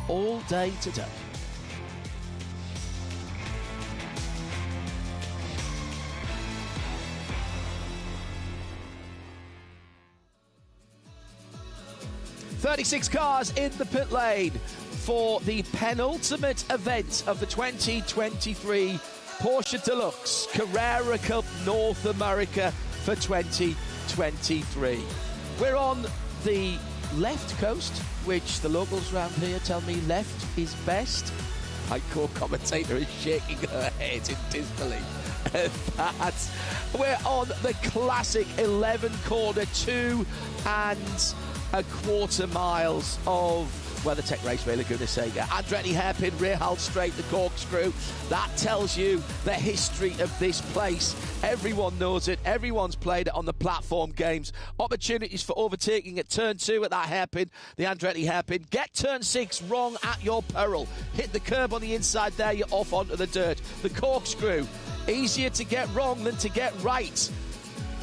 all day today. "36 cars in the pit lane for the penultimate event of the 2023 Porsche Deluxe Carrera Cup North America for 2023. We're on the left coast, which the locals around here tell me left is best. My co-commentator is shaking her head in disbelief. We're on the classic 11-corner 2.25 miles of WeatherTech Raceway Laguna Seca. Andretti hairpin, rear half straight, the corkscrew. That tells you the history of this place. Everyone knows it. Everyone's played it on the platform games. Opportunities for overtaking at turn 2 at that hairpin, the Andretti hairpin. Get turn 6 wrong at your peril. Hit the curb on the inside there, you're off onto the dirt. The corkscrew, easier to get wrong than to get right.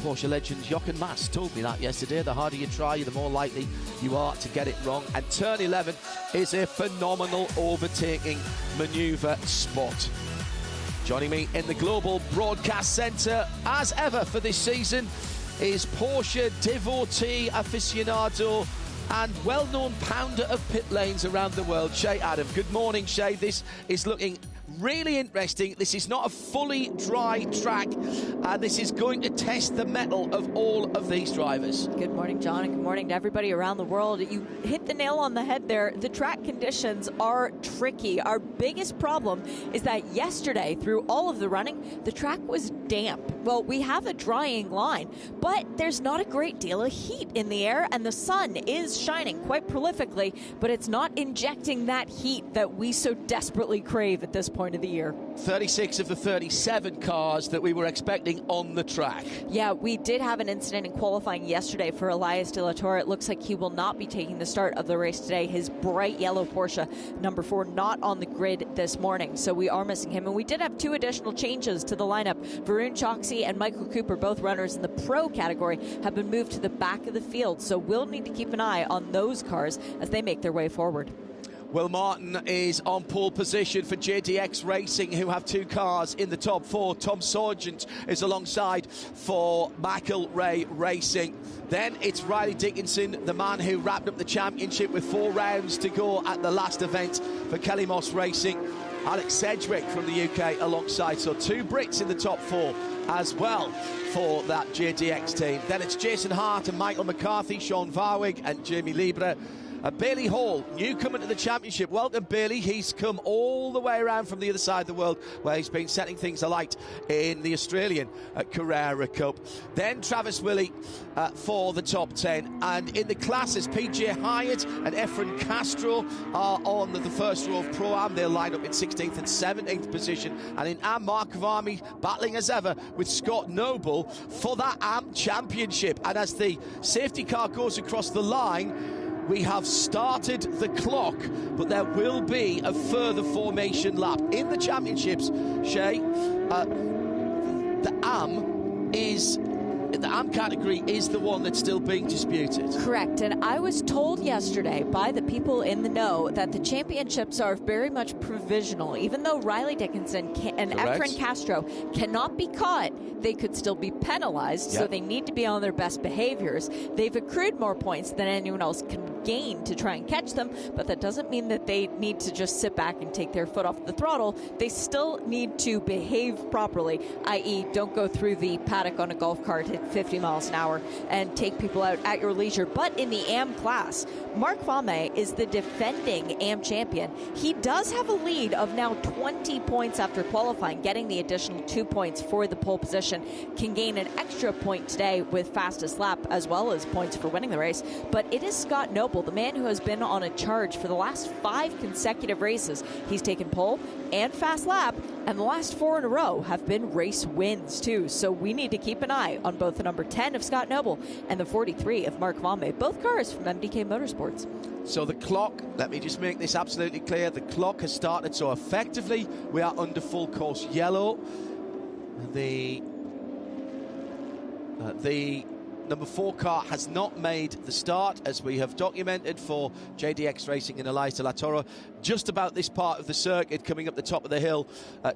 Porsche legend Jochen Mass told me that yesterday. The harder you try, the more likely you are to get it wrong. And turn 11 is a phenomenal overtaking manoeuvre spot. Joining me in the Global Broadcast Centre, as ever for this season, is Porsche devotee, aficionado, and well-known pounder of pit lanes around the world, Shea Adam. Good morning, Shea. This is looking really interesting. This is not a fully dry track, and this is going to test the mettle of all of these drivers. Good morning, John, and good morning to everybody around the world. You hit the nail on the head there. The track conditions are tricky. Our biggest problem is that yesterday, through all of the running, the track was damp. Well, we have a drying line, but there's not a great deal of heat in the air, and the sun is shining quite prolifically, but it's not injecting that heat that we so desperately crave at this point of the year. 36 of the 37 cars that we were expecting on the track. Yeah, we did have an incident in qualifying yesterday for Elias De La Torre. It looks like he will not be taking the start of the race today. His bright yellow Porsche, number 4, not on the grid this morning, so we are missing him. And we did have 2 additional changes to the lineup. Varun Choksi and Michael Cooper, both runners in the pro category, have been moved to the back of the field, so we'll need to keep an eye on those cars as they make their way forward. Will Martin is on pole position for JDX Racing, who have 2 cars in the top 4. Tom Sargent is alongside for McElrea Racing. Then it's Riley Dickinson, the man who wrapped up the championship with 4 rounds to go at the last event for Kelly Moss Racing. Alex Sedgwick from the UK alongside. So 2 Brits in the top 4 as well for that JDX team. Then it's Jason Hart and Michael McCarthy, Sean Varwig and Jamie Libre. Bailey Hall, newcomer to the championship. Welcome, Bailey. He's come all the way around from the other side of the world, where he's been setting things alight in the Australian Carrera Cup. Then Travis Willey for the top 10. And in the classes, PJ Hyatt and Efren Castro are on the first row of Pro-Am. They'll line up in 16th and 17th position. And in AM, Mark Varmy battling as ever with Scott Noble for that AM championship. And as the safety car goes across the line, we have started the clock, but there will be a further formation lap. In the championships, Shea, the AM category is the one that's still being disputed. Correct, and I was told yesterday by the people in the know that the championships are very much provisional. Even though Riley Dickinson and Efren Castro cannot be caught, they could still be penalized, so they need to be on their best behaviors. They've accrued more points than anyone else can gain to try and catch them, but that doesn't mean that they need to just sit back and take their foot off the throttle. They still need to behave properly, i.e. don't go through the paddock on a golf cart at 50 miles an hour and take people out at your leisure. But in the AM class, Mark Vame is the defending AM champion. He does have a lead of now 20 points after qualifying, getting the additional 2 points for the pole position. Can gain an extra point today with fastest lap, as well as points for winning the race. But it is Scott Noble, the man who has been on a charge for the last 5 consecutive races. He's taken pole and fast lap, and the last 4 in a row have been race wins too. So we need to keep an eye on both the number 10 of Scott Noble and the 43 of Mark Vame, both cars from MDK Motorsports. So the clock, let me just make this absolutely clear, the clock has started, so effectively we are under full course yellow. The number 4 car has not made the start, as we have documented for JDX Racing and Elias de la Torre. Just about this part of the circuit, coming up the top of the hill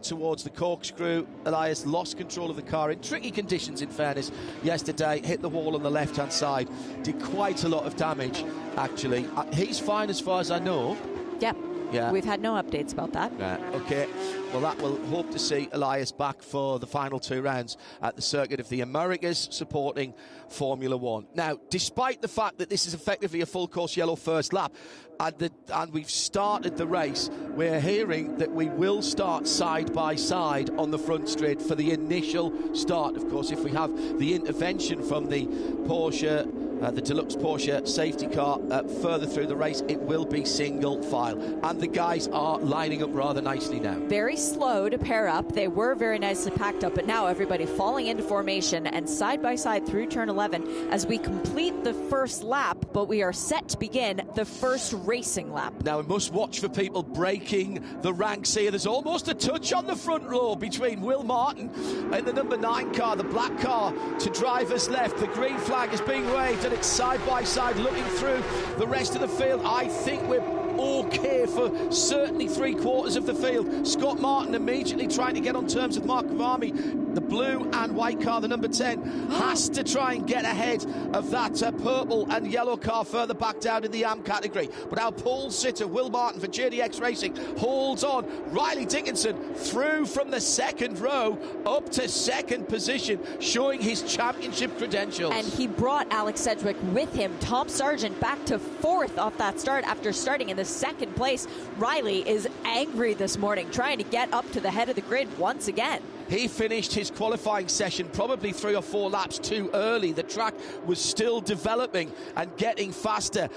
towards the corkscrew. Elias lost control of the car in tricky conditions, in fairness, yesterday. Hit the wall on the left-hand side. Did quite a lot of damage, actually. He's fine as far as I know. Yep. Yeah. We've had no updates about that. Right, okay. Well, that will hope to see Elias back for the final 2 rounds at the Circuit of the Americas, supporting Formula One. Now, despite the fact that this is effectively a full course yellow first lap, and we've started the race, we're hearing that we will start side by side on the front straight for the initial start. Of course, if we have the intervention from the Porsche, the deluxe Porsche safety car further through the race, it will be single file. And the guys are lining up rather nicely now. Very slow to pair up. They were very nicely packed up, but now everybody falling into formation and side by side through turn 11 as we complete the first lap, but we are set to begin the first racing lap. Now, we must watch for people breaking the ranks here. There's almost a touch on the front row between Will Martin and the number 9 car, the black car, to driver's left. The green flag is being waved, and it's side by side looking through the rest of the field. I think we're okay for certainly 3/4 of the field. Scott Martin immediately trying to get on terms with Mark Kavami. The blue and white car, the number 10, has to try and get ahead of that purple and yellow car further back down in the AM category. But our pole sitter, Will Martin for JDX Racing, holds on. Riley Dickinson through from the second row up to second position, showing his championship credentials. And he brought Alex Sedgwick with him. Tom Sargent back to 4th off that start after starting in the second place. Riley is angry this morning, trying to get up to the head of the grid once again. He finished his qualifying session probably 3 or 4 laps too early. The track was still developing and getting faster.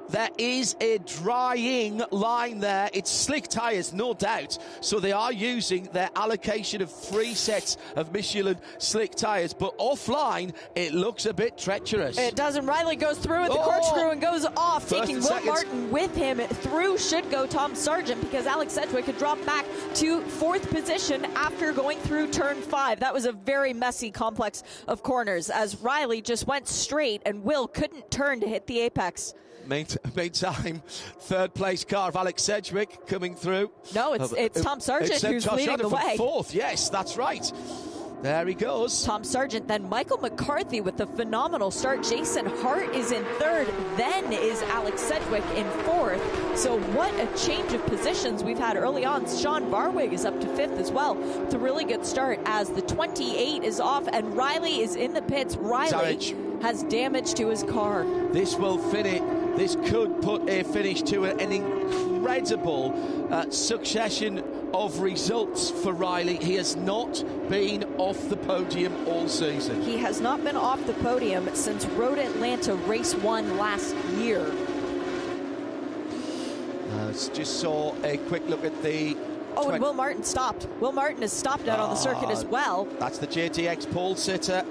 There is a drying line there. It's slick tyres, no doubt. So they are using their allocation of 3 sets of Michelin slick tyres. But offline, it looks a bit treacherous. It doesn't. Riley goes through at the corkscrew and goes off, taking Will Martin with him. Through should go Tom Sargent, because Alex Sedgwick had dropped back to 4th position after going through turn 5. That was a very messy complex of corners, as Riley just went straight and Will couldn't turn to hit the apex. Meantime, 3rd place car of Alex Sedgwick coming through. No, it's Tom Sargent who's leading the way. 4th, yes, that's right. There he goes. Tom Sargent, then Michael McCarthy with the phenomenal start. Jason Hart is in 3rd, then is Alex Sedgwick in 4th. So what a change of positions we've had early on. Sean Barwig is up to 5th as well. It's a really good start as the 28 is off and Riley is in the pits. Riley has damage to his car. This will finish. This could put a finish to an incredible succession of results for Riley. He has not been off the podium all season. He has not been off the podium since Road Atlanta Race 1 last year. Just saw a quick look at the... Oh, and Will Martin stopped. Will Martin has stopped out on the circuit as well. That's the JTX pole sitter.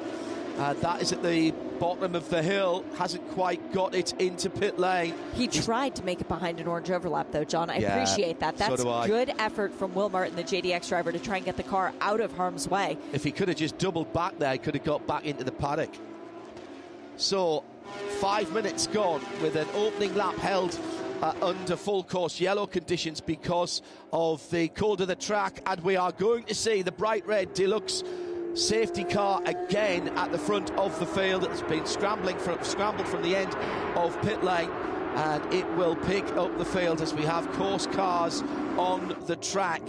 That is at the bottom of the hill, hasn't quite got it into pit lane. He tried to make it behind an orange overlap though, John. I appreciate that. That's good effort from Will Martin, the JDX driver, to try and get the car out of harm's way. If he could have just doubled back there, he could have got back into the paddock. So 5 minutes gone with an opening lap held under full course yellow conditions because of the cold of the track, and we are going to see the bright red deluxe safety car again at the front of the field. It's been scrambled from the end of pit lane, and it will pick up the field as we have course cars on the track.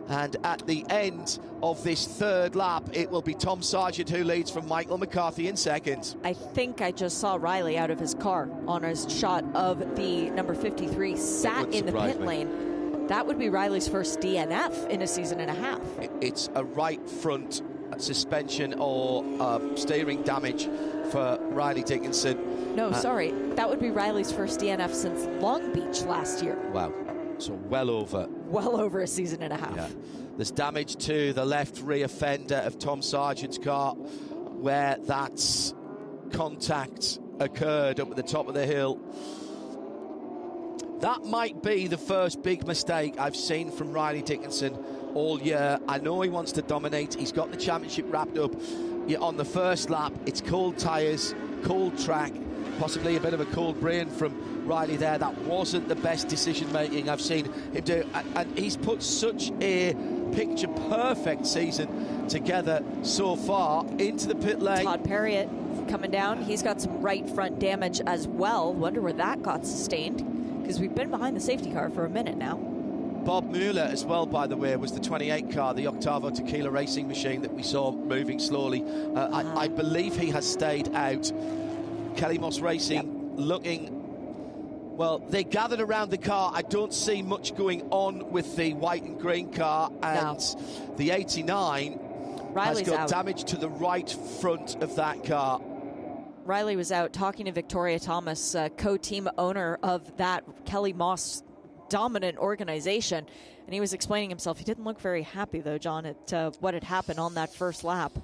And at the end of this 3rd lap, it will be Tom Sargent who leads from Michael McCarthy in 2nd. I think I just saw Riley out of his car on his shot of the number 53 sat in the pit lane. That would be Riley's first DNF in a season and a half. It's a right front suspension or steering damage for Riley Dickinson. No, sorry. That would be Riley's first DNF since Long Beach last year. Wow. So well over a season and a half. Yeah. There's damage to the left rear fender of Tom Sargent's car where that contact occurred up at the top of the hill. That might be the first big mistake I've seen from Riley Dickinson all year. I know he wants to dominate. He's got the championship wrapped up. On the first lap, it's cold tyres. cold track, possibly a bit of a cold brain from Riley there. That wasn't the best decision making I've seen him do, and he's put such a picture perfect season together so far. Into the pit lane, Todd Perriott coming down. He's got some right front damage as well. Wonder where that got sustained, because we've been behind the safety car for a minute now. Bob Mueller as well, by the way, was the 28 car, the Octavo Tequila racing machine that we saw moving slowly. I believe he has stayed out. Kelly Moss Racing looking, well, they gathered around the car. I don't see much going on with the white and green car, and the 89 Riley's has got out. damage to the right front of that car. Riley was out talking to Victoria Thomas, co-team owner of that Kelly Moss dominant organization, and he was explaining himself. He didn't look very happy, though, John, at what had happened on that first lap.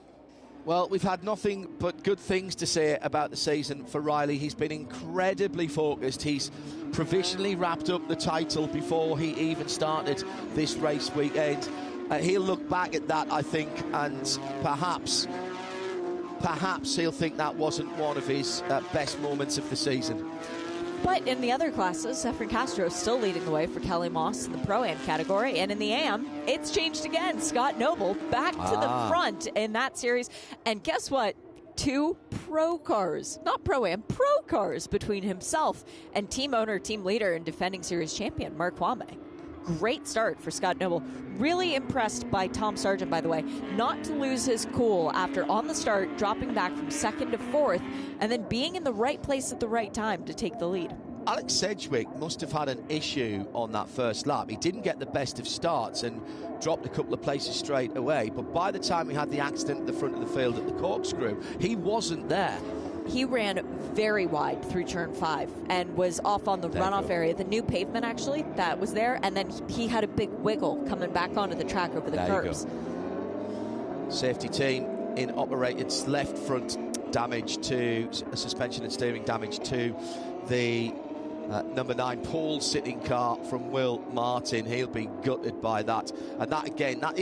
Well, we've had nothing but good things to say about the season for Riley. He's been incredibly focused. He's provisionally wrapped up the title before he even started this race weekend. He'll look back at that, I think, and perhaps he'll think that wasn't one of his best moments of the season. But in the other classes, Efren Castro is still leading the way for Kelly Moss in the Pro-Am category. And in the AM, it's changed again. Scott Noble back to the front in that series. And guess what? 2 pro cars, not Pro-Am, pro cars between himself and team owner, team leader, and defending series champion Mark Kwame. Great start for Scott Noble. Really impressed by Tom Sargent, by the way, not to lose his cool after on the start dropping back from 2nd to 4th and then being in the right place at the right time to take the lead. Alex Sedgwick must have had an issue on that first lap. He didn't get the best of starts and dropped a couple of places straight away, but by the time he had the accident at the front of the field at the corkscrew, he wasn't there. He ran very wide through turn 5 and was off on the runoff area, the new pavement actually that was there, and then he had a big wiggle coming back onto the track over the curves. Safety team in operated left front damage to suspension and steering damage to the number 9 pole sitting car from Will Martin. He'll be gutted by that, and that again, that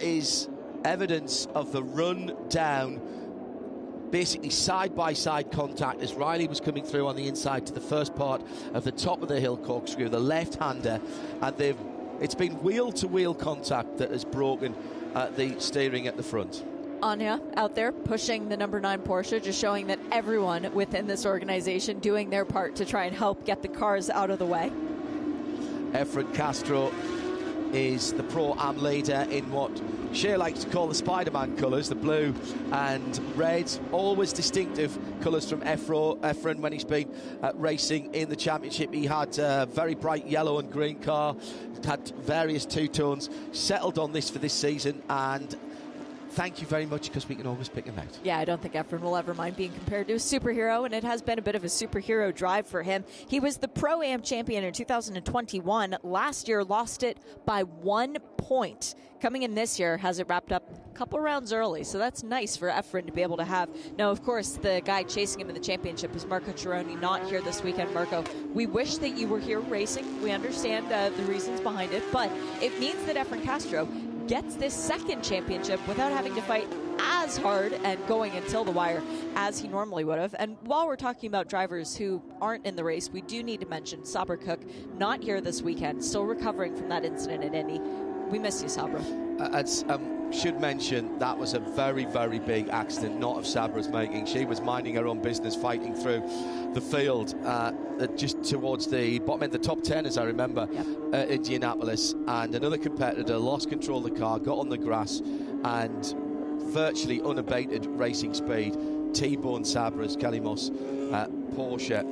is evidence of the run down, basically side-by-side contact as Riley was coming through on the inside to the first part of the top of the hill corkscrew, the left-hander, and it's been wheel-to-wheel contact that has broken the steering at the front. Anya out there pushing the number 9 Porsche, just showing that everyone within this organization doing their part to try and help get the cars out of the way. Efren Castro is the Pro-Am leader in what Shea likes to call the Spider-Man colours, the blue and red, always distinctive colours from Efren when he's been racing in the championship. He had a very bright yellow and green car, had various two-tones, settled on this for this season, and thank you very much, because we can always pick him out. Yeah, I don't think Efren will ever mind being compared to a superhero, and it has been a bit of a superhero drive for him. He was the Pro-Am champion in 2021. Last year, lost it by 1 point. Coming in this year, has it wrapped up a couple rounds early, so that's nice for Efren to be able to have. Now, of course, the guy chasing him in the championship is Marco Chironi, not here this weekend. Marco, we wish that you were here racing. We understand the reasons behind it, but it means that Efren Castro gets this second championship without having to fight as hard and going until the wire as he normally would have. And while we're talking about drivers who aren't in the race, we do need to mention Sabra Cook, not here this weekend, still recovering from that incident at Indy. We miss you, Sabra. Should mention that was a very, very big accident, not of Sabra's making. She was minding her own business, fighting through the field just towards the bottom end, the top 10, as I remember, Indianapolis. And another competitor lost control of the car, got on the grass, and virtually unabated racing speed T-boned Sabra's Kelly Moss Porsche.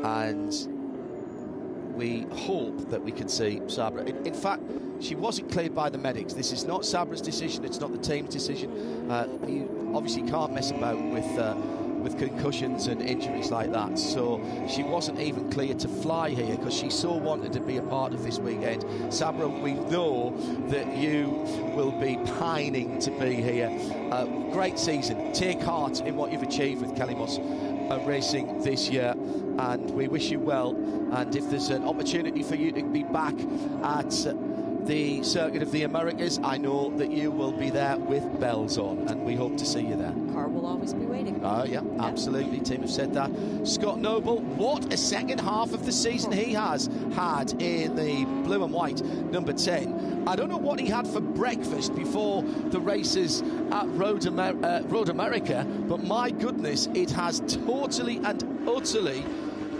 And we hope that we can see Sabra. In fact, she wasn't cleared by the medics. This is not Sabra's decision. It's not the team's decision. You obviously can't mess about with concussions and injuries like that. So she wasn't even cleared to fly here because she so wanted to be a part of this weekend. Sabra, we know that you will be pining to be here. Great season. Take heart in what you've achieved with Kelly Moss Racing this year, and we wish you well. And if there's an opportunity for you to be back at the Circuit of the Americas, I know that you will be there with bells on, and we hope to see you there. Car will always be waiting. Oh, yeah, absolutely. Team have said that. Scott Noble, what a second half of the season he has had in the blue and white number 10. I don't know what he had for breakfast before the races at Road America, but my goodness, it has totally and utterly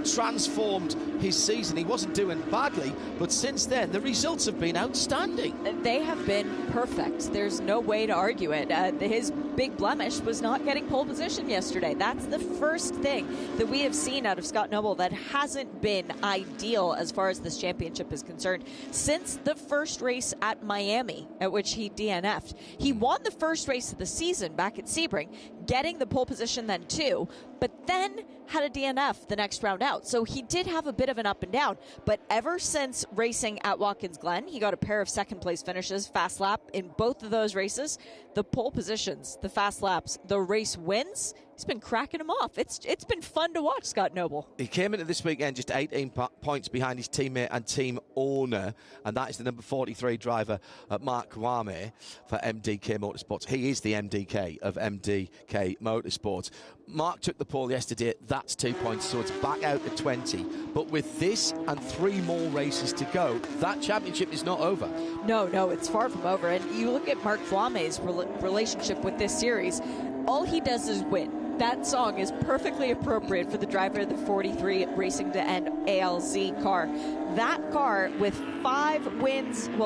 transformed his season. He wasn't doing badly, but since then the results have been outstanding. They have been perfect. There's no way to argue it. His big blemish was not getting pole position yesterday. That's the first thing that we have seen out of Scott Noble that hasn't been ideal as far as this championship is concerned since the first race at Miami, at which he DNF'd. He won the first race of the season back at Sebring, getting the pole position then too, but then had a DNF the next round out. So he did have a bit of an up and down, but ever since racing at Watkins Glen, he got a pair of second place finishes, fast lap in both of those races, the pole positions, the fast laps, the race wins. He's been cracking them off. It's been fun to watch Scott Noble. He came into this weekend just 18 points behind his teammate and team owner, and that is the number 43 driver, Mark Kwame, for MDK Motorsports. He is the MDK of MDK Motorsports. Mark took the pole yesterday. That's 2 points, so it's back out to 20. But with this and 3 more races to go, that championship is not over. No, it's far from over. And you look at Mark Kwame's relationship with this series, all he does is win. That song is perfectly appropriate for the driver of the 43 Racing to End ALZ car. That car with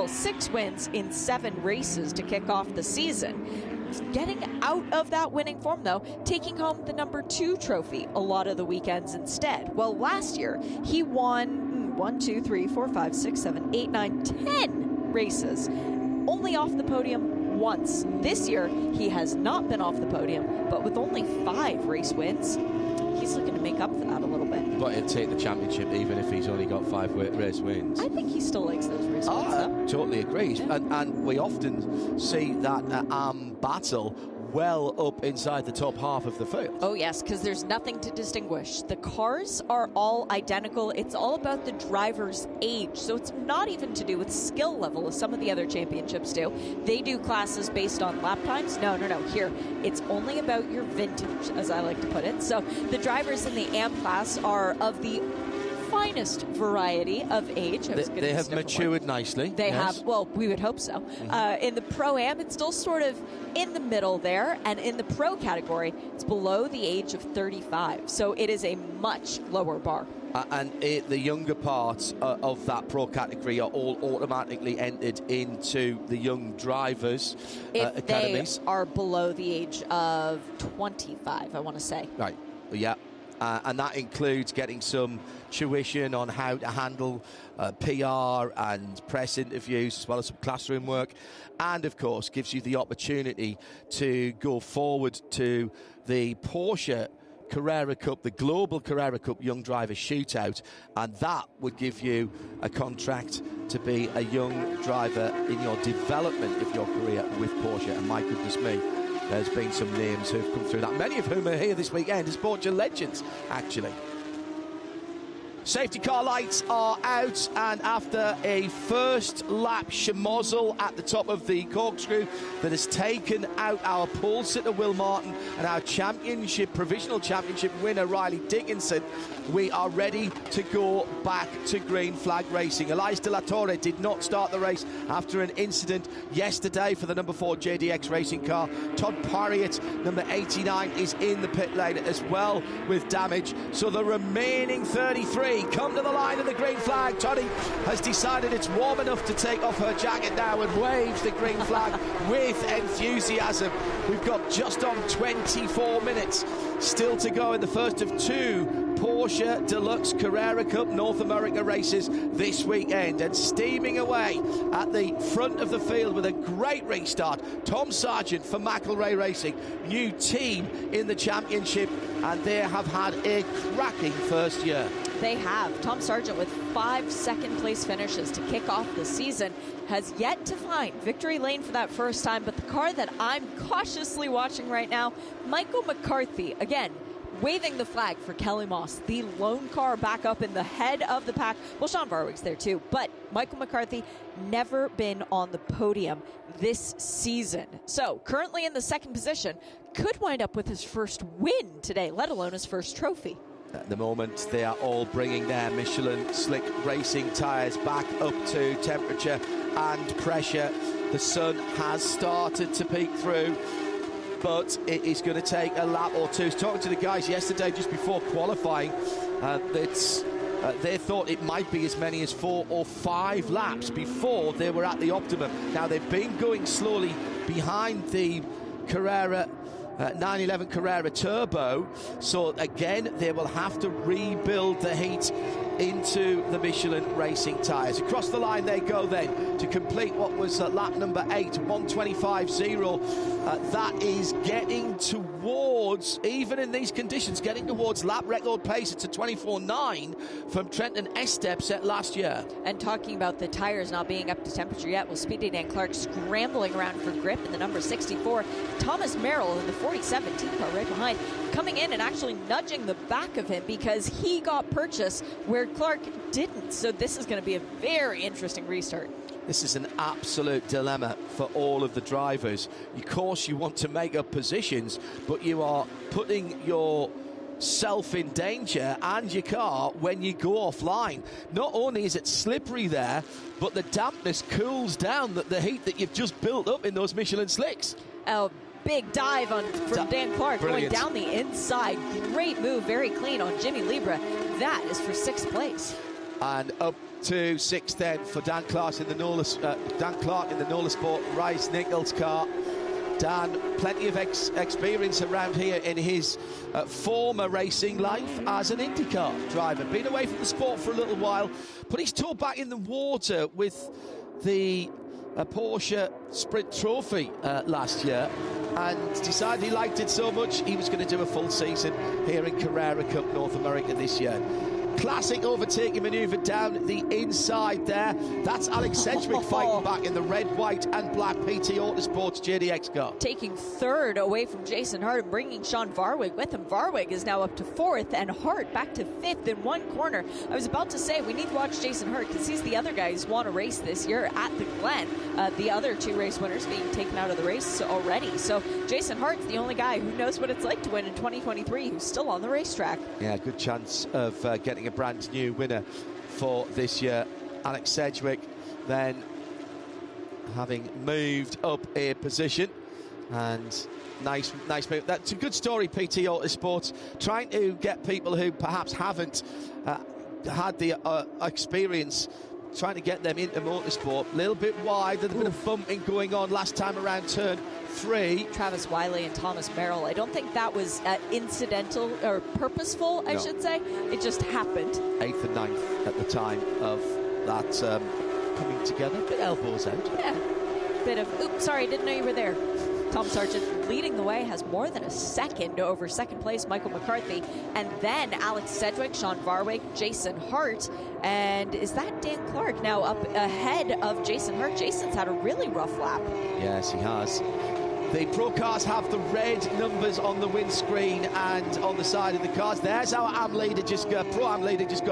6 wins in 7 races to kick off the season. Getting out of that winning form, though, taking home the number 2 trophy a lot of the weekends instead. Well, last year, he won 1, 2, 3, 4, 5, 6, 7, 8, 9, 10 races, only off the podium once. This year, he has not been off the podium, but with only 5 race wins, he's looking to make up for that a little bit. But he'll take the championship even if he's only got 5 race wins. I think he still likes those race wins, though. Totally agree. Yeah. And we often see that battle well up inside the top half of the field. Oh, yes, because there's nothing to distinguish. The cars are all identical. It's all about the driver's age. So it's not even to do with skill level as some of the other championships do. They do classes based on lap times. No. Here, it's only about your vintage, as I like to put it. So the drivers in the AM class are of the finest variety of age. They have matured nicely. They have, well, we would hope so. In the Pro-Am, it's still sort of in the middle there, and in the Pro category, it's below the age of 35. So it is a much lower bar. And the younger parts of that Pro category are all automatically entered into the young drivers academies. They are below the age of 25, I want to say. Right, yeah. And that includes getting some tuition on how to handle PR and press interviews, as well as some classroom work. And, of course, gives you the opportunity to go forward to the Porsche Carrera Cup, the Global Carrera Cup Young Driver Shootout. And that would give you a contract to be a young driver in your development of your career with Porsche. And my goodness me, there's been some names who've come through that, many of whom are here this weekend as Porsche legends, actually. Safety car lights are out, and after a first lap schmozzle at the top of the corkscrew that has taken out our pole sitter Will Martin and our provisional championship winner Riley Dickinson, we are ready to go back to green flag racing. Elias De La Torre did not start the race after an incident yesterday for the number 4 JDX racing car. Todd Parriott, number 89, is in the pit lane as well with damage. So the remaining 33 come to the line of the green flag. Toddy has decided it's warm enough to take off her jacket now and waves the green flag with enthusiasm. We've got just on 24 minutes still to go in the first of 2 Porsche Deluxe Carrera Cup North America races this weekend, and steaming away at the front of the field with a great restart, Tom Sargent for McElrea Racing, new team in the championship, and they have had a cracking first year. They have. Tom Sargent with 5 second place finishes to kick off the season has yet to find victory lane for that first time, but the car that I'm cautiously watching right now, Michael McCarthy, again, waving the flag for Kelly Moss, the lone car back up in the head of the pack. Well, Sean Varwig's there too, but Michael McCarthy never been on the podium this season. So currently in the second position, could wind up with his first win today, let alone his first trophy. At the moment, they are all bringing their Michelin Slick Racing tyres back up to temperature and pressure. The sun has started to peek through, but it is going to take a lap or two. I was talking to the guys yesterday just before qualifying. They thought it might be as many as 4 or 5 laps before they were at the optimum. Now, they've been going slowly behind the Carrera 911 Carrera Turbo, so again they will have to rebuild the heat into the Michelin Racing tyres. Across the line they go then to complete what was lap number 8, 1:25.0. That is getting towards, even in these conditions, getting towards lap record pace. It's a 24.9 from Trenton Estep set last year. And talking about the tyres not being up to temperature yet, well, Speedy Dan Clark scrambling around for grip in the number 64. Thomas Merrill in the 47 team car right behind, coming in and actually nudging the back of him because he got purchase where Clark didn't. So this is going to be a very interesting restart. This is an absolute dilemma for all of the drivers. Of course, you want to make up positions, but you are putting yourself in danger and your car when you go offline. Not only is it slippery there, but the dampness cools down the heat that you've just built up in those Michelin slicks. Oh, big dive from Dan Clark. Brilliant. Going down the inside. Great move, very clean on Jimmy Libra. That is for 6th place. And up to 6th then for Dan Clark in the Nola Sport Rice Nichols car. Dan, plenty of experience around here in his former racing life as an IndyCar driver. Been away from the sport for a little while, put his toe back in the water with the Porsche Sprint Trophy last year, and decided he liked it so much he was going to do a full season here in Carrera Cup North America this year. Classic overtaking manoeuvre down the inside there. That's Alex Sedgwick fighting back in the red, white and black PT Autosports JDX car. Taking 3rd away from Jason Hart and bringing Sean Varwig with him. Varwig is now up to 4th and Hart back to 5th in one corner. I was about to say we need to watch Jason Hart because he's the other guy who's won a race this year at the Glen. The other 2 race winners being taken out of the race already. So Jason Hart's the only guy who knows what it's like to win in 2023 who's still on the racetrack. Yeah, good chance of getting a brand new winner for this year. Alex Sedgwick then having moved up a position, and nice move. That's a good story, PT Autosports, trying to get people who perhaps haven't had the experience, trying to get them into motorsport. A little bit wide, a bit of bumping going on last time around turn 3. Travis Wiley and Thomas Merrill. I don't think that was incidental or purposeful, I should say. It just happened. 8th and 9th at the time of that coming together. Bit elbows out. Yeah. Bit of, oops, sorry, didn't know you were there. Tom Sargent leading the way, has more than a second over 2nd place Michael McCarthy, and then Alex Sedgwick, Sean Varwig, Jason Hart, and is that Dan Clark now up ahead of Jason Hart? Jason's had a really rough lap. Yes, he has. The pro cars have the red numbers on the windscreen and on the side of the cars. There's our pro am leader just gone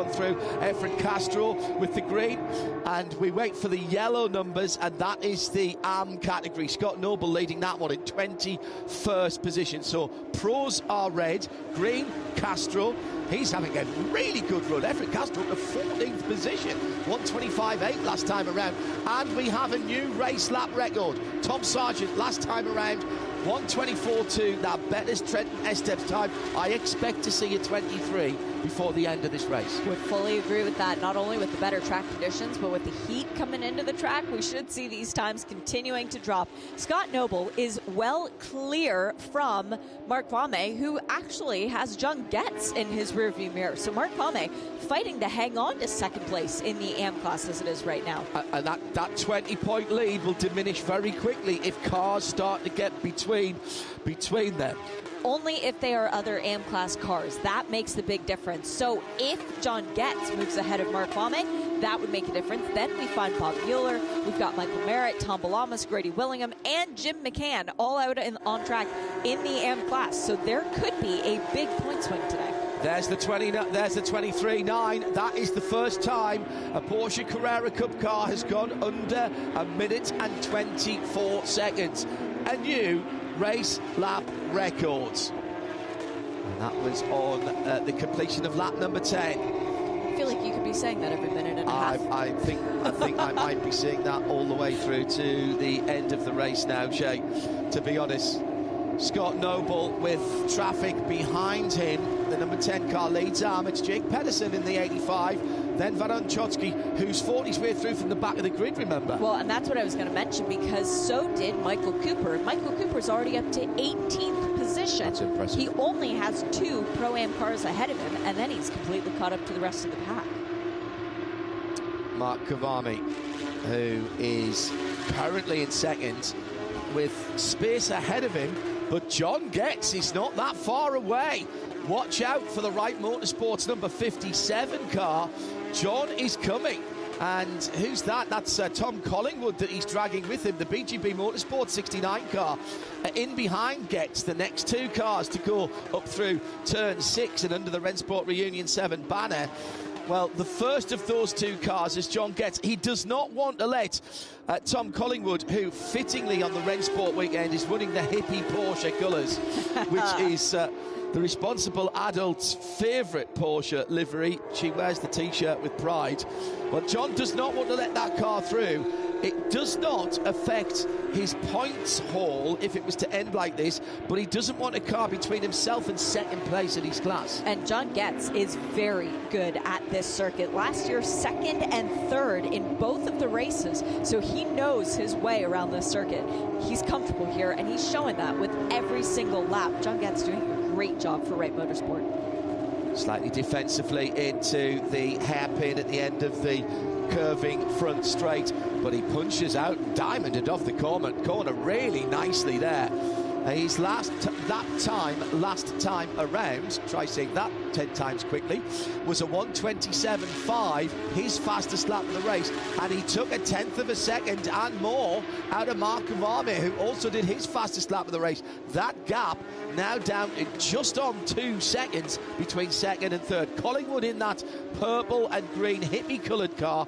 through, Efren Castro with the green, and we wait for the yellow numbers, and that is the am category. Scott Noble leading that one in 21st position. So pros are red, green Castro. He's having a really good run. Efren Castro at the 14th position, 1:25.8 last time around. And we have a new race lap record. Tom Sargent last time around, 1:24.2. That betters Trenton Estep's time. I expect to see a 23 before the end of this race. Would fully agree with that. Not only with the better track conditions, but with the heat coming into the track, we should see these times continuing to drop. Scott Noble is well clear from Mark Vame, who actually has John Getz in his rearview mirror. So Mark Vame fighting to hang on to 2nd place in the AM class as it is right now. And that 20-point lead will diminish very quickly if cars start to get between them. Only if they are other AM class cars. That makes the big difference. So if John Getz moves ahead of Mark Vame, that would make a difference. Then we find Bob Mueller, we've got Michael Merritt, Tom Balamas, Grady Willingham, and Jim McCann all out on track in the AM class. So there could be a big point swing today. There's the 23.9. That is the first time a Porsche Carrera Cup car has gone under a minute and 24 seconds. A new race lap record. And that was on the completion of lap number 10. I feel like you could be saying that every minute and a half. I think I might be seeing that all the way through to the end of the race now, Shay. To be honest, Scott Noble with traffic behind him. The number 10 car leads arm. It's Jake Pedersen in the 85. Then Varon Chotsky, who's fought his way through from the back of the grid, remember? Well, and that's what I was going to mention, because so did Michael Cooper. Michael Cooper's already up to 18th position. That's impressive. He only has 2 Pro-Am cars ahead of him, and then he's completely caught up to the rest of the pack. Mark Kavami, who is currently in second with space ahead of him, but John Getz is not that far away. Watch out for the Wright Motorsports number 57 car. John is coming. And who's that? That's Tom Collingwood that he's dragging with him, the BGB Motorsport 69 car. In behind Getz, the next 2 cars to go up through turn 6 and under the Rennsport Reunion 7 banner. Well, the first of those 2 cars is John Getz. He does not want to let Tom Collingwood, who fittingly on the Rennsport weekend is running the hippie Porsche colours, which is the responsible adult's favourite Porsche livery. She wears the T-shirt with pride. Well, John does not want to let that car through. It does not affect his points haul if it was to end like this, but he doesn't want a car between himself and second place in his class. And John Getz is very good at this circuit. Last year, 2nd and 3rd in both of the races, so he knows his way around this circuit. He's comfortable here, and he's showing that with every single lap. John Getz doing a great job for Wright Motorsport. Slightly defensively into the hairpin at the end of the curving front straight, but he punches out, diamonded off the corner really nicely there. His last time around, try saying that 10 times quickly, was a 1:27.5, his fastest lap of the race, and he took 1/10 of a second and more out of Mark Kavami, who also did his fastest lap of the race. That gap now down to just on 2 seconds between second and third. Collingwood in that purple and green hippie coloured car.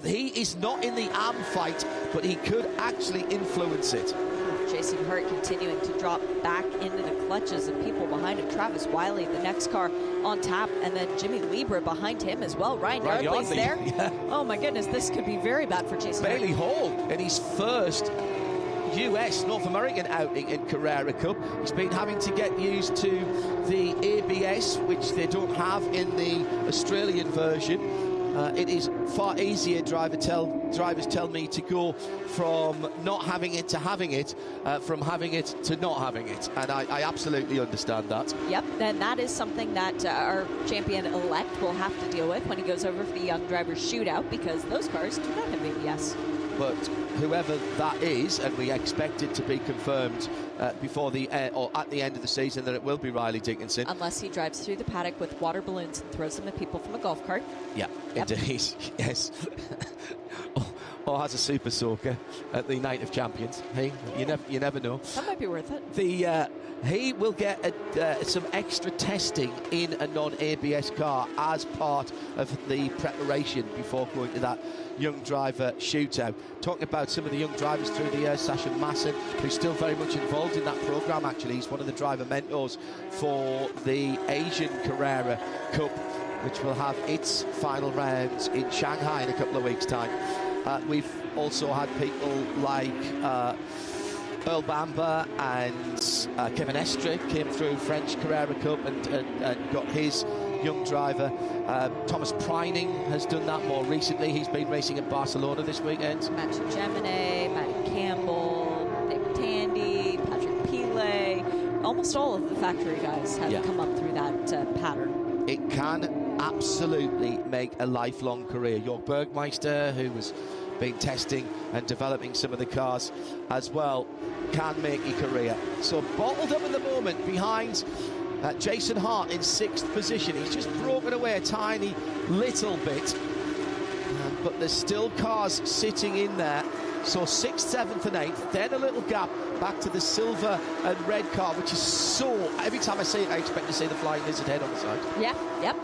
He is not in the arm fight, but he could actually influence it. Jason Hurt continuing to drop back into the clutches of people behind him. Travis Wiley, the next car on tap, and then Jimmy Lieber behind him as well. Ryan Yardley's there. Yeah. Oh my goodness, this could be very bad for Jason Hurt. Bailey Hall in his first US North American outing in Carrera Cup. He's been having to get used to the ABS, which they don't have in the Australian version. It is far easier, drivers tell me, to go from not having it to having it, from having it to not having it. And I absolutely understand that. Yep, and that is something that our champion-elect will have to deal with when he goes over for the young drivers shootout, because those cars do not have ABS. But whoever that is, and we expect it to be confirmed before the or at the end of the season, that it will be Riley Dickinson. Unless he drives through the paddock with water balloons and throws them at people from a golf cart. Yeah, yep. Indeed, yes. Or has a super soaker at the Night of Champions. Hey, you never know. That might be worth it. He will get some extra testing in a non-ABS car as part of the preparation before going to that young driver shootout. Talking about some of the young drivers through the year, Sasha Masson, who's still very much involved in that program. Actually, he's one of the driver mentors for the Asian Carrera Cup, which will have its final rounds in Shanghai in a couple of weeks' time. We've also had people like Earl Bamber and Kevin Estre came through French Carrera Cup and got his young driver. Thomas Preining has done that more recently. He's been racing at Barcelona this weekend. Matthew Gemini, Matty Campbell, Nick Tandy, Patrick Pile. Almost all of the factory guys have come up through that pattern. It can absolutely make a lifelong career. Jörg Bergmeister, who was been testing and developing some of the cars as well, can make a career. So bottled up at the moment behind Jason Hart in 6th position. He's just broken away a tiny little bit. but there's still cars sitting in there. So 6th, 7th and 8th, then a little gap back to the silver and red car, which is so... Every time I see it, I expect to see the flying lizard head on the side. Yeah, yep.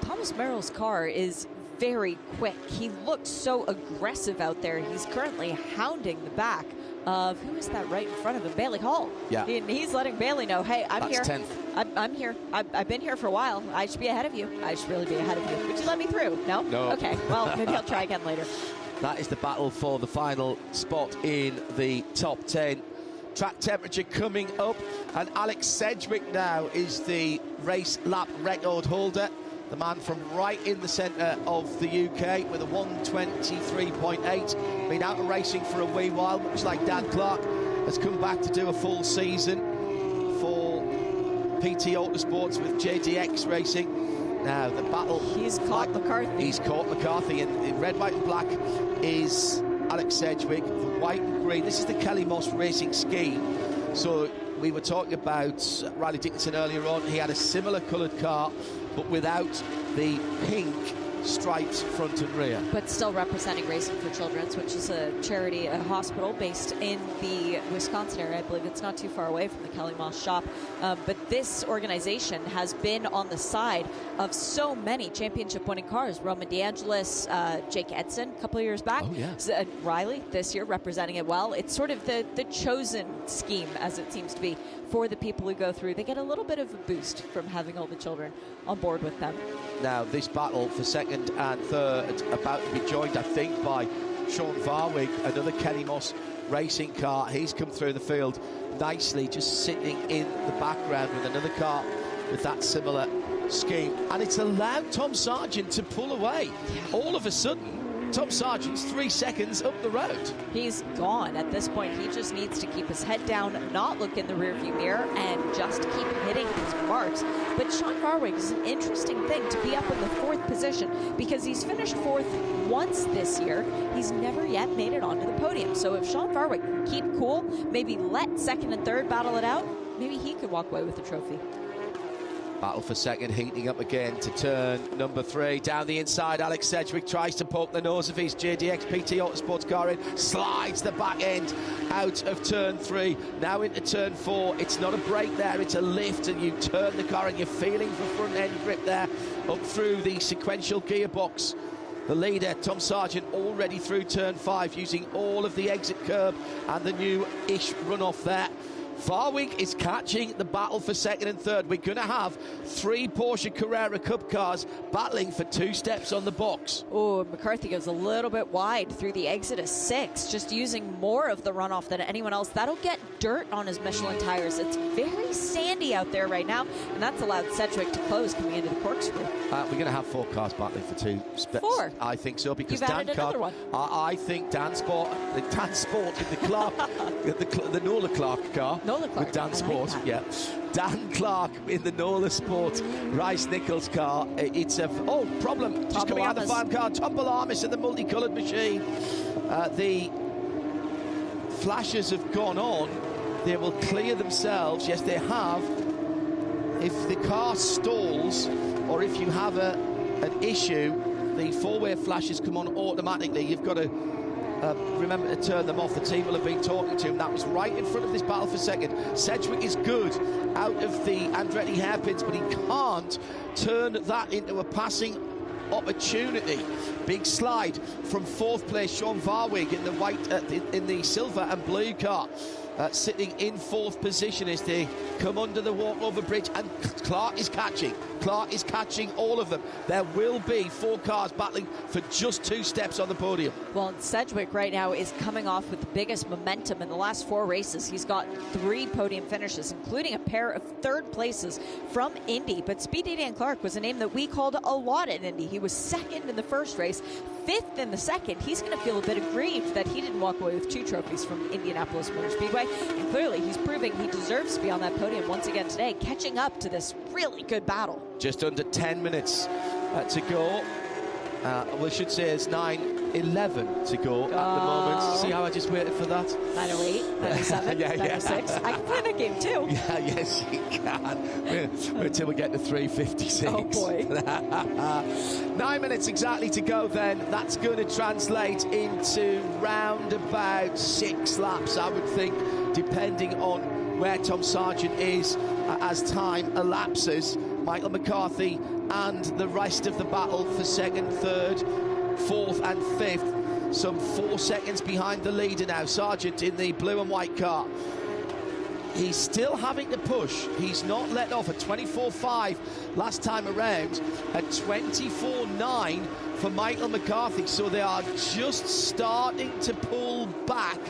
Thomas Merrill's car is very quick. He looks so aggressive out there. He's currently hounding the back of, who is that right in front of him? Bailey Hall. Yeah. He's letting Bailey know, hey, I'm That's here. 10th. I'm here. I've been here for a while. I should be ahead of you. I should really be ahead of you. Would you let me through? No? No. Okay, well, maybe I'll try again later. That is the battle for the final spot in the top 10. Track temperature coming up, and Alex Sedgwick now is the race lap record holder. The man from right in the centre of the UK with a 1:23.8. Been out of racing for a wee while, much like Dan Clark, has come back to do a full season for PT Autosports with JDX Racing. Now the battle... He's caught McCarthy. He's caught McCarthy, and in red, white and black is Alex Sedgwick. The white and green, this is the Kelly Moss Racing scheme. So we were talking about Riley Dickinson earlier on. He had a similar coloured car, but without the pink stripes front and rear. But still representing Racing for Children's, which is a charity, a hospital based in the Wisconsin area. I believe it's not too far away from the Kelly Moss shop. But this organization has been on the side of so many championship-winning cars. Roman DeAngelis, Jake Edson a couple of years back. Oh, yeah. Riley this year representing it well. It's sort of the chosen scheme, as it seems to be, for the people who go through. They get a little bit of a boost from having all the children on board with them. Now, this battle for second and third about to be joined, I think, by Sean Varwig, another Kelly Moss racing car. He's come through the field nicely, just sitting in the background with another car with that similar scheme. And it's allowed Tom Sargent to pull away. All of a sudden, Tom Sargent's 3 seconds up the road. He's gone at this point. He just needs to keep his head down, not look in the rearview mirror, and just keep hitting his marks. But Sean Varwig is an interesting thing to be up in the 4th position, because he's finished 4th once this year. He's never yet made it onto the podium. So if Sean Varwig can keep cool, maybe let 2nd and 3rd battle it out, maybe he could walk away with the trophy. Battle for second, heating up again to turn number 3. Down the inside, Alex Sedgwick tries to poke the nose of his JDX PT Autosports car in, slides the back end out of turn 3. Now into turn 4. It's not a brake there, it's a lift, and you turn the car and you're feeling for front end grip there up through the sequential gearbox. The leader, Tom Sargent, already through turn 5, using all of the exit curb and the new-ish runoff there. Varwig is catching the battle for second and third. We're going to have 3 Porsche Carrera Cup cars battling for 2 steps on the box. Oh, McCarthy goes a little bit wide through the exit of 6, just using more of the runoff than anyone else. That'll get dirt on his Michelin tires. It's very sandy out there right now, and that's allowed Sedgwick to close coming into the corkscrew. We're going to have 4 cars battling for 2 steps. 4? I think so, because You've added another one. I think Dan Sport in the Clark, the Nola Clark car. Nola Clark. With Dan Sport, yeah. Dan Clark in the Nola Sport Rice Nichols car. It's a problem. Just coming out of the farm car. Tom Balamis in the multicoloured machine. The flashes have gone on. They will clear themselves. Yes, they have. If the car stalls, or if you have an issue, the 4-way flashes come on automatically. You've got to remember to turn them off. The team will have been talking to him. That was right in front of this battle for second. Sedgwick is good out of the Andretti hairpins, but he can't turn that into a passing opportunity. Big slide from 4th place, Sean Varwig in the white, in the silver and blue car. Sitting in 4th position as they come under the walkover bridge, and Clark is catching. Clark is catching all of them. There will be 4 cars battling for just 2 steps on the podium. Well, Sedgwick right now is coming off with the biggest momentum in the last 4 races. He's got 3 podium finishes, including a pair of 3rd places from Indy. But Speedy Dan Clark was a name that we called a lot in Indy. He was 2nd in the first race, 5th in the second. He's going to feel a bit aggrieved that he didn't walk away with 2 trophies from Indianapolis Motor Speedway. And clearly, he's proving he deserves to be on that podium once again today, catching up to this really good battle. Just under 10 minutes to go. We should say it's 9 9:11 to go at the moment. See how I just waited for that? 9:08, 9:07, 9:06. I can play that game too. Yeah, yes, you can. Wait till we get to 3:56. Oh boy. 9 minutes exactly to go then. That's going to translate into round about 6 laps, I would think, depending on where Tom Sargent is as time elapses. Michael McCarthy and the rest of the battle for second, third, fourth and fifth. Some 4 seconds behind the leader now. Sargent in the blue and white car. He's still having to push. He's not let off. At 24.5 last time around, at 24.9 for Michael McCarthy. So they are just starting to pull back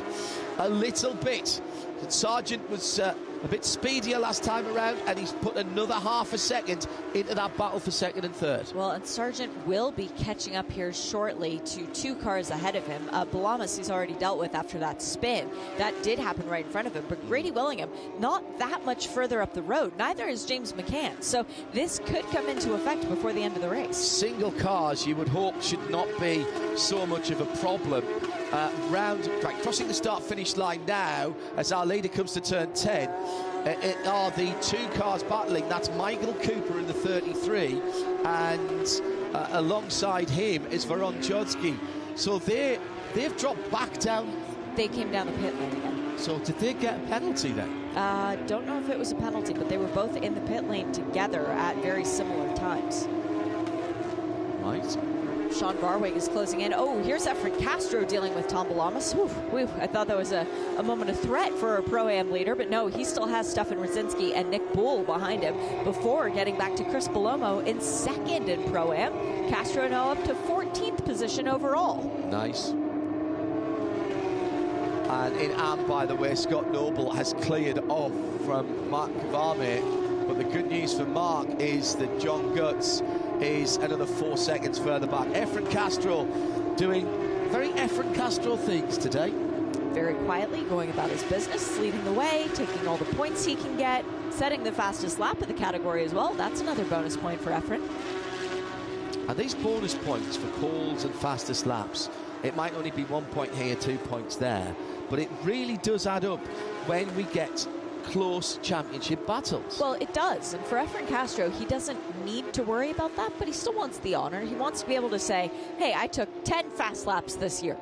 a little bit. Sargent was a bit speedier last time around, and he's put another half a second into that battle for second and third. Well, and Sargent will be catching up here shortly to 2 cars ahead of him. Balamas he's already dealt with after that spin. That did happen right in front of him, but Grady Willingham not that much further up the road. Neither is James McCann, so this could come into effect before the end of the race. Single cars, you would hope, should not be so much of a problem. Crossing the start-finish line now, as our leader comes to turn 10, it are the 2 cars battling. That's Michael Cooper in the 33, and alongside him is Veron Jodsky. So they've dropped back down. They came down the pit lane again. So did they get a penalty then? Don't know if it was a penalty, but they were both in the pit lane together at very similar times. Right. Sean Barwig is closing in. Oh, here's Efren Castro dealing with Tom Balamas. I thought that was a moment of threat for a Pro-Am leader, but no, he still has Stefan Rydzinski and Nick Bull behind him before getting back to Chris Belomo in second in Pro-Am. Castro now up to 14th position overall. Nice. And in Am, by the way, Scott Noble has cleared off from Mark Kvarme, but the good news for Mark is that John Guts is another 4 seconds further back. Efren Castro doing very Efren Castro things today. Very quietly going about his business, leading the way, taking all the points he can get, setting the fastest lap of the category as well. That's another bonus point for Efren. And these bonus points for poles and fastest laps, it might only be 1 point here, 2 points there, but it really does add up when we get close championship battles. Well, it does, and for Efren Castro, he doesn't need to worry about that, but he still wants the honor. He wants to be able to say, hey, I took 10 fast laps this year.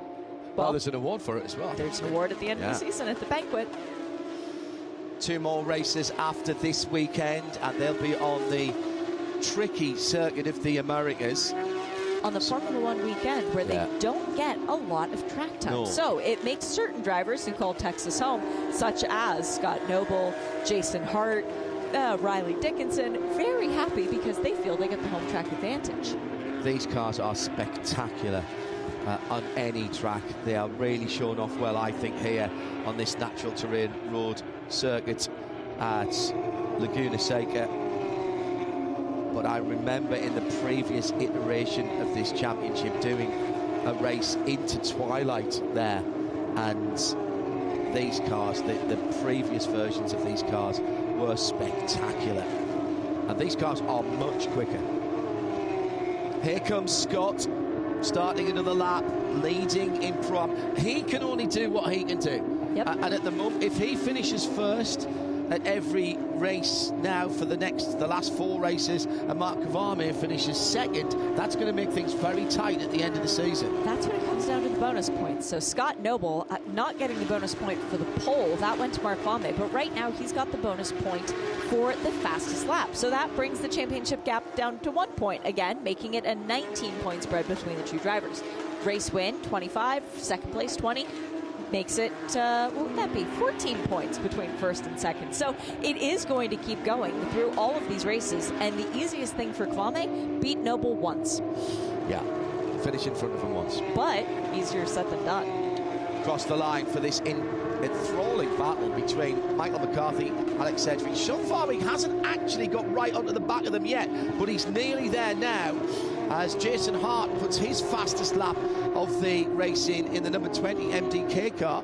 Well, there's an award for it as well. There's an award at the end of the season at the banquet. 2 more races after this weekend, and they'll be on the tricky circuit of the Americas. On the Formula One weekend, where they don't get a lot of track time. No. So it makes certain drivers who call Texas home, such as Scott Noble, Jason Hart, Riley Dickinson, very happy because they feel they get the home track advantage. These cars are spectacular on any track. They are really showing off well, I think, here on this natural terrain road circuit at Laguna Seca. But I remember in the previous iteration of this championship doing a race into twilight there, and these cars, the previous versions of these cars were spectacular, and these cars are much quicker. Here comes Scott, starting another lap, leading in Pro. He can only do what he can do. Yep. And at the moment, if he finishes first at every race now for the last 4 races, and Mark Kvarme finishes second, that's going to make things very tight at the end of the season. That's when it comes down to the bonus points. So Scott Noble not getting the bonus point for the pole, that went to Mark Kvarme, but right now he's got the bonus point for the fastest lap. So that brings the championship gap down to 1 point, again, making it a 19-point spread between the 2 drivers. Race win, 25, second place, 20. Makes it, what would that be, 14 points between first and second. So it is going to keep going through all of these races, and the easiest thing for Kvarme, beat Noble once. Yeah, finish in front of him once. But easier said than done. Across the line for this enthralling battle between Michael McCarthy and Alex Sedgwick. Sean Farwig hasn't actually got right onto the back of them yet, but he's nearly there now as Jason Hart puts his fastest lap of the racing in the number 20 MDK car.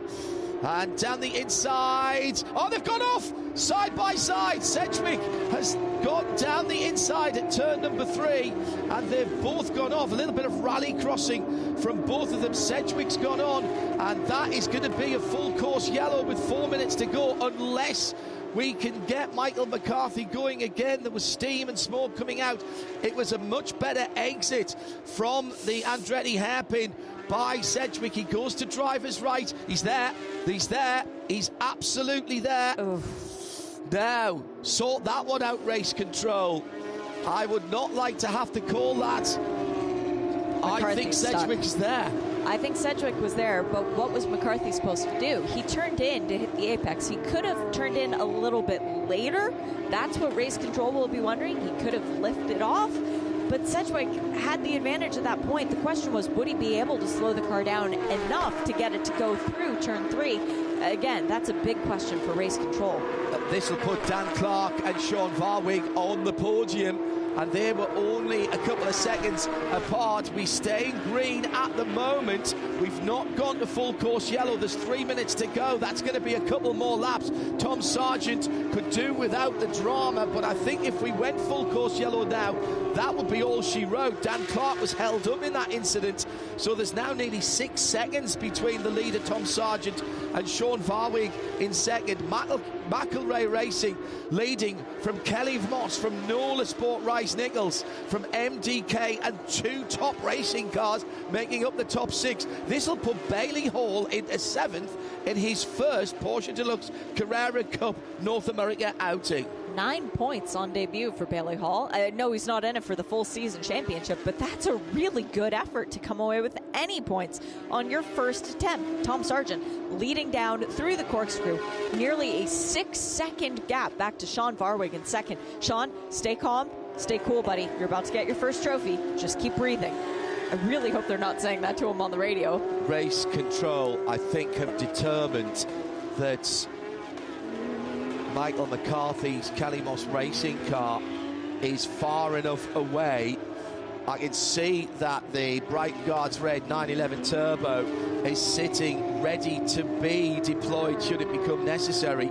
And down the inside. Oh, they've gone off side by side. Sedgwick has got down the inside at turn number 3, and they've both gone off. A little bit of rally crossing from both of them. Sedgwick's gone on, and that is going to be a full course yellow with 4 minutes to go, unless we can get Michael McCarthy going again. There was steam and smoke coming out. It was a much better exit from the Andretti hairpin by Sedgwick. He goes to driver's right. He's there. He's absolutely there. Now, sort that one out, race control. I would not like to have to call that. I think Sedgwick's there. I think Sedgwick was there, but what was McCarthy supposed to do? He turned in to hit the apex. He could have turned in a little bit later. That's what race control will be wondering. He could have lifted off, but Sedgwick had the advantage at that point. The question was, would he be able to slow the car down enough to get it to go through turn 3? Again, that's a big question for race control. This will put Dan Clark and Sean Varwig on the podium, and they were only a couple of seconds apart. We stay in green at the moment. We've not gone to full course yellow. There's 3 minutes to go. That's going to be a couple more laps. Tom Sargent could do without the drama, but I think if we went full course yellow now, that would be all she wrote. Dan Clark was held up in that incident, so there's now nearly 6 seconds between the leader, Tom Sargent, and Sean Varwig in second. McElrea Racing leading from Kelly Moss, from Nola Sport Rice Nichols, from MDK, and 2 top racing cars making up the top 6. This will put Bailey Hall into 7th in his first Porsche Deluxe Carrera Cup North America outing. 9 points on debut for Bailey Hall. No, he's not in it for the full season championship, but that's a really good effort to come away with any points on your first attempt. Tom Sargent leading down through the corkscrew. Nearly a 6-second gap back to Sean Varwig in second. Sean, stay calm, stay cool, buddy. You're about to get your first trophy. Just keep breathing. I really hope they're not saying that to him on the radio. Race control, I think, have determined that Michael McCarthy's Kelly Moss racing car is far enough away. I can see that the Bright Guards Red 911 Turbo is sitting ready to be deployed should it become necessary.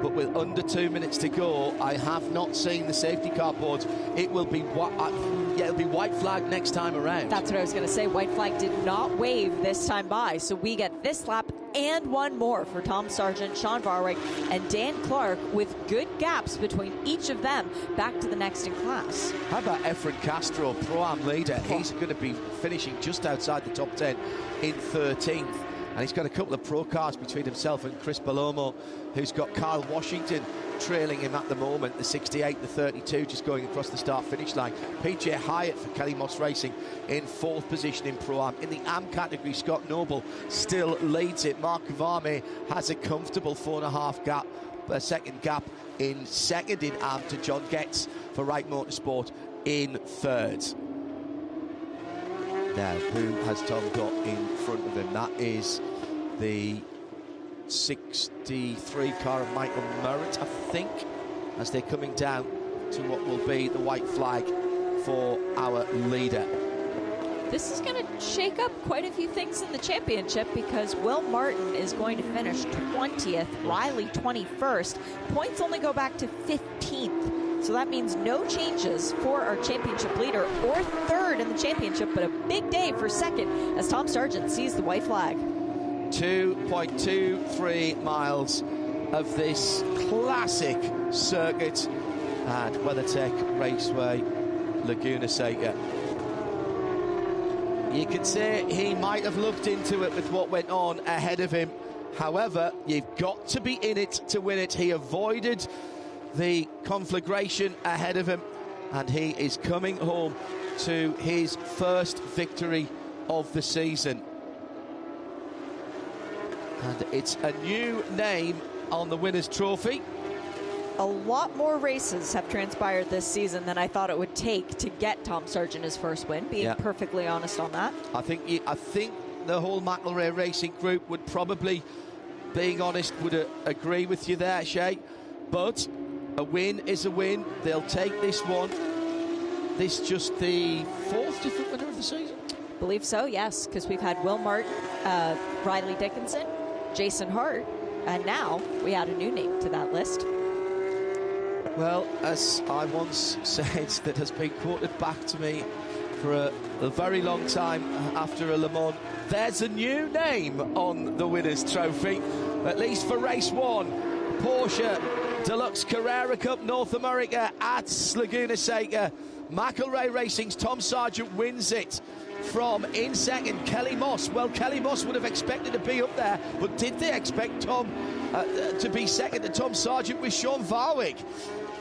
But with under 2 minutes to go, I have not seen the safety car boards. It will be it'll be white flag next time around. That's what I was going to say. White flag did not wave this time by, so we get this lap and one more for Tom Sargent, Sean Varwig, and Dan Clark, with good gaps between each of them back to the next in class. How about Efren Castro, Pro-Am leader? He's going to be finishing just outside the top 10 in 13th. And he's got a couple of pro cars between himself and Chris Palomo, who's got Kyle Washington trailing him at the moment, the 68, the 32, just going across the start-finish line. PJ Hyatt for Kelly Moss Racing in 4th position in Pro-Am. In the Am category, Scott Noble still leads it. Mark Varme has a comfortable 4.5 second gap in second in Am to John Getz for Wright Motorsport in 3rd. Now, who has Tom got in front of him? That is the 63 car of Michael Merritt, I think, as they're coming down to what will be the white flag for our leader. This is going to shake up quite a few things in the championship, because Will Martin is going to finish 20th, Riley 21st. Points only go back to 15th. So that means no changes for our championship leader, or 3rd in the championship, but a big day for 2nd as Tom Sargent sees the white flag. 2.23 miles of this classic circuit at WeatherTech Raceway Laguna Seca. You could say he might have looked into it with what went on ahead of him. However, you've got to be in it to win it. He avoided the conflagration ahead of him, and he is coming home to his first victory of the season. And it's a new name on the winner's trophy. A lot more races have transpired this season than I thought it would take to get Tom Sargent his first win, being perfectly honest on that. I think the whole McElrea Racing group would probably, being honest, would agree with you there, Shay. But a win is a win. They'll take this one. This just the 4th different winner of the season? Believe so, yes, because we've had Will Martin, Riley Dickinson, Jason Hart, and now we add a new name to that list. Well, as I once said, that has been quoted back to me for a very long time after a Le Mans, there's a new name on the Winners' Trophy, at least for race 1. Porsche Deluxe Carrera Cup North America at Laguna Seca. McElrea Racing's Tom Sargent wins it from in second. Kelly Moss. Well, Kelly Moss would have expected to be up there, but did they expect Tom to be second to Tom Sargent with Sean Varwick?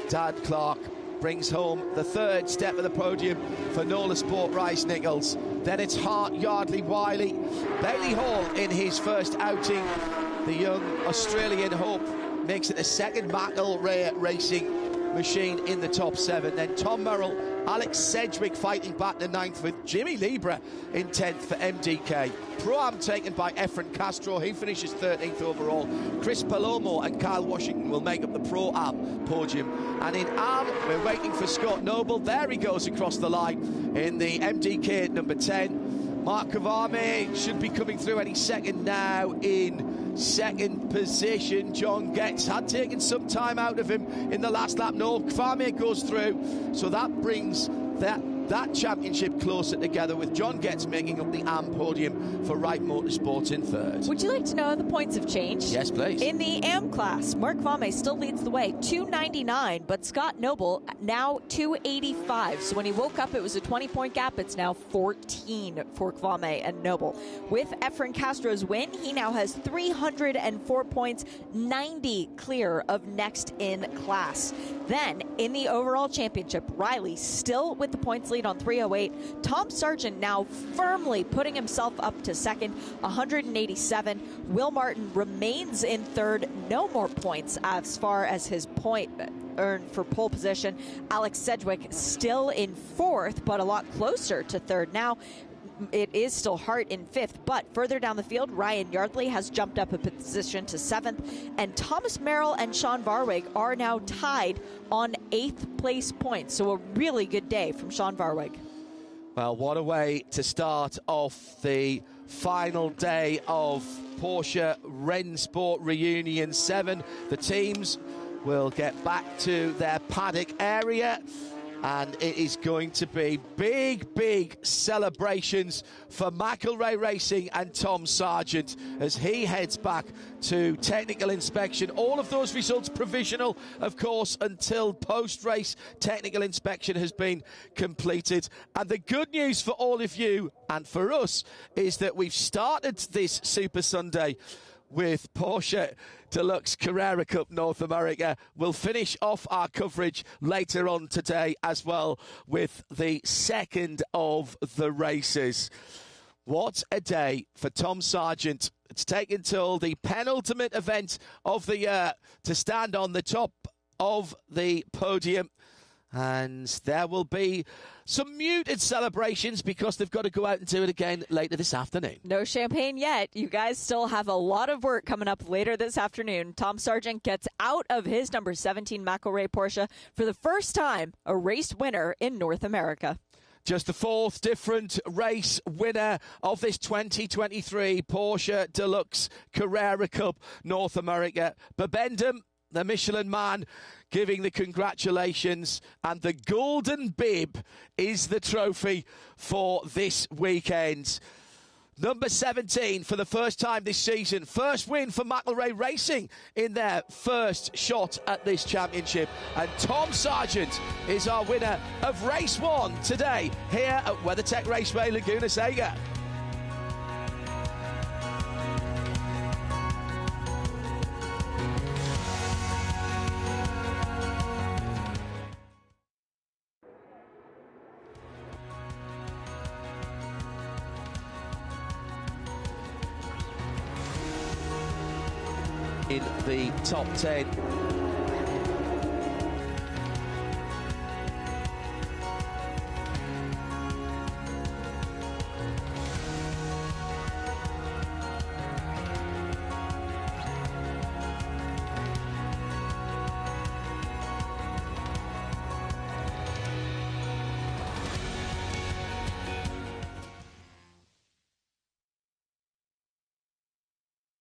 Dan Clark brings home the third step of the podium for Nola Sport Rice Nichols. Then it's Hart, Yardley, Wiley, Bailey Hall in his first outing. The young Australian hope makes it the second McElrea Racing machine in the top 7. Then Tom Merrill, Alex Sedgwick fighting back to 9th with Jimmy Libra in 10th for MDK. Pro-Am taken by Efren Castro. He finishes 13th overall. Chris Palomo and Kyle Washington will make up the Pro-Am podium. And in Am, we're waiting for Scott Noble. There he goes across the line in the MDK at number 10. Mark Kavame should be coming through any second now in second position. John Getz had taken some time out of him in the last lap. No, Kavame goes through, so that brings that championship closer together, with John Getz making up the AM podium for Wright Motorsports in third. Would you like to know how the points have changed? Yes, please. In the AM class, Mark Vame still leads the way, 299, but Scott Noble now 285. So when he woke up, it was a 20-point gap. It's now 14 for Vame and Noble. With Efren Castro's win, he now has 304 points, 90 clear of next in class. Then, in the overall championship, Riley still with the points lead on 308. Tom Sargent now firmly putting himself up to second, 187. Will Martin remains in third, no more points as far as his point earned for pole position. Alex Sedgwick still in fourth, but a lot closer to third now. It is still Hart in fifth, but further down the field, Ryan Yardley has jumped up a position to seventh, and Thomas Merrill and Sean Varwig are now tied on 8th place points. So a really good day from Sean Varwig. Well, what a way to start off the final day of Porsche Rennsport Reunion 7. The teams will get back to their paddock area, and it is going to be big celebrations for McElrea Racing and Tom Sargent as he heads back to technical inspection. All of those results provisional, of course, until post-race technical inspection has been completed. And the good news for all of you and for us is that we've started this Super Sunday with Porsche Deluxe Carrera Cup North America. We'll finish off our coverage later on today as well with the second of the races. What a day for Tom Sargent. It's taken till the penultimate event of the year to stand on the top of the podium. And there will be some muted celebrations because they've got to go out and do it again later this afternoon. No champagne yet. You guys still have a lot of work coming up later this afternoon. Tom Sargent gets out of his number 17 McElrea Porsche for the first time, a race winner in North America. Just the fourth different race winner of this 2023 Porsche Deluxe Carrera Cup North America. Babendum, the Michelin man, giving the congratulations, and the golden bib is the trophy for this weekend. Number 17 for the first time this season. First win for McElrea Racing in their first shot at this championship. And Tom Sargent is our winner of race 1 today here at WeatherTech Raceway Laguna Seca. In the top 10